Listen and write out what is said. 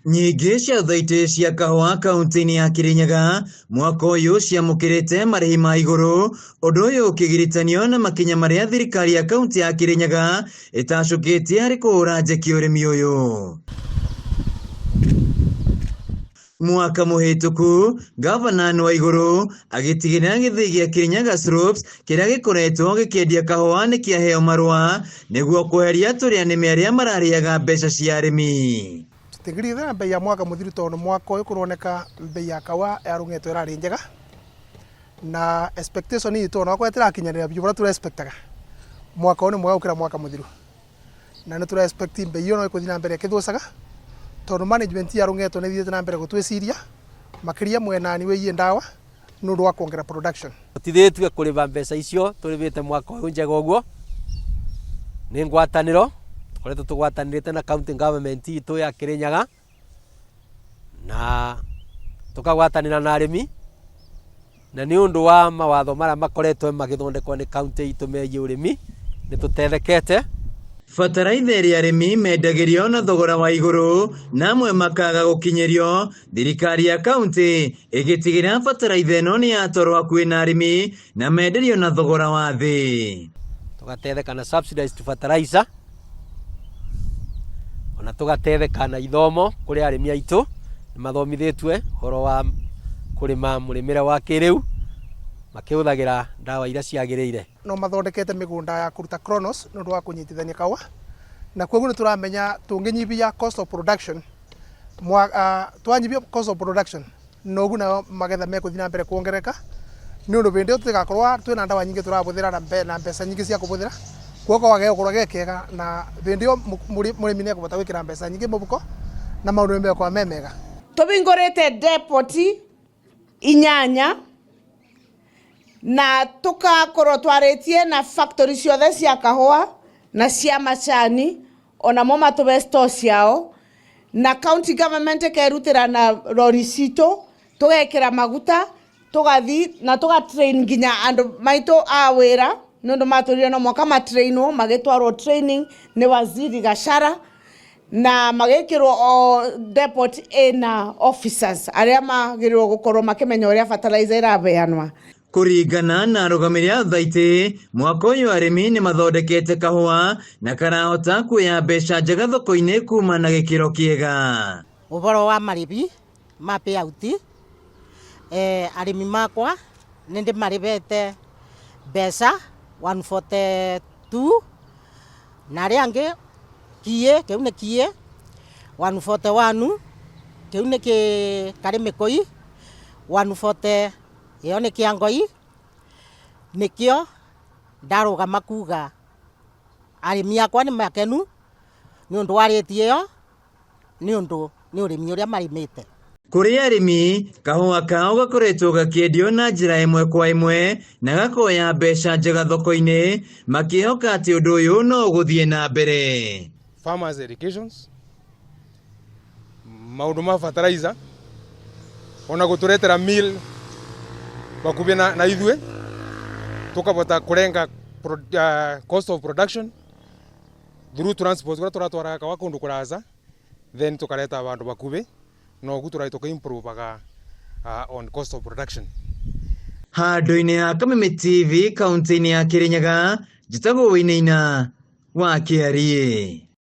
Nyingĩ cia thaitu cia kahũa kaunti-inĩ ya Kirinyaga mwaka ũyũ ciamũkĩrĩte marĩhi ma igũrũ, ũndũ ũyũ ũkĩgiritanio na makinya marĩa thirikari ya kaunti ya Kirinyaga ĩtacũkĩtie harĩ kũhũra njeki ũrĩmi ũyũ. Mwaka mũhĩtũku gavana Anne Waigũrũ agĩtigĩrĩra gĩthĩi gĩa Kirinyaga Slopes kĩrĩa gĩkoretwo gĩkĩendia kahũa nĩ kĩaheo marũa nĩguo kweheria tũrĩa nĩme arĩa mararĩaga mbeca cia arĩmi. Tigirithana bei ya mwaka muthiru tondu mwaka uyu kuroneka bei ya kawa yarungetwo irari njega na expectation itu no kwetira kinyanira biyo tura expectaga mwaka uyu mwega ukira mwaka muthiru na no tura expect bei yo no ikuthina na mbere kithucaga tondu management yarungetwo ni thiete na mbere gutwiciria makiria mwenani wiye ndawa no ndo kuongera production tithitwe kuriva mbeca icio turivite mwaka uyu njega uguo ni ngwataniro koretwo tugwatanirite na county government itu ya Kirinyaga na tukagwatanira na arimi na ni undu wa mawatho mara makoretwo magithondekwo ni county itu megie urimi ni tutethekete. Bataraitha ĩrĩa arĩmi mendagĩrio na thogora wa igũrũ na amwe makaga gũkinyerio, thirikari ya kaunti ĩgĩtigĩrĩra bataraitha ĩno nĩ yatwarwo hakuhĩ na arĩmi na menderio na thogora wa thĩ. Tugatetheka na subsidized fertilizer ona tugatetheka na ithomo kuri arimi aitu mathomithitwe horo wa kurima murimire wa kiriu makihuthagira ndawa ira ciagiriire. No mathondekete migunda ya kuruta Kronos no ndo wa kunyitithania kawa na kwoguo ni turamenya tunginyibia cost of production twanyibia cost of production nogu na magetha mekuthina mbere kuongereka ni undu bindi tutigakorwa twina ndawa nyingi turabuthira na mbeca nyingi cia kubuthira kwoko wage ukorwa gekega na bindi murimi ne kubota wikira mbeca nyingi mubuko na maundu mbe kwa memega. Tubingorete depot inyanya na tukakorwo twaretie na factory ciothe cia kahũa na cia macani ona mo matube store ciao na county government kerutira na lori cito tugekira maguta tugathi na tugatrain nginya andu maito a wira nundu maturire no mwaka matrainwo magitwarwo training ni waziri Gachara na magekirwo o depot ina officers aria magirirwo gukorwo makimenya uria fertilizer irabeanwa. Kũringana na arũgamĩrĩri a thaitu mwaka ũyũ arĩmi nĩ mathondekete kahũa na karahota kuoya mbeca njega thoko-inĩ kuma na gĩkĩro kĩega. Ũhoro wa marĩhi ma payout arĩmi makwa nĩ ndĩmarĩhĩte mbeca 142 na arĩa angĩ kĩu nĩ kiĩ 141 kĩu nĩ karĩ mĩkũi 140 iyo ni kiangoi nikio ndarugama kuga arimi akwa ni makenu ni undu warĩtie yo ni undu ni urimi uria marimite. Kuri arimi kahũa kao gakoretwo gakĩendio na njĩra ĩmwe kwa ĩmwe na gakoya mbeca njega thoko-inĩ makĩhoka atĩ ũndũ ũyũ no gũthiĩ na mbere. Farmers educations maundu ma fertilizer ona guturetera meal bakubia na ithue tukabota kurenga cost of production through transport kwa turatwara kawa kundu kuraza then tukareta bandu bakube no gutura itoka improve on cost of production. Handũ-inĩ ha Kameme TV kaunti-inĩ ya Kirinyaga njĩtagwo Wĩinaina wa Kĩarie.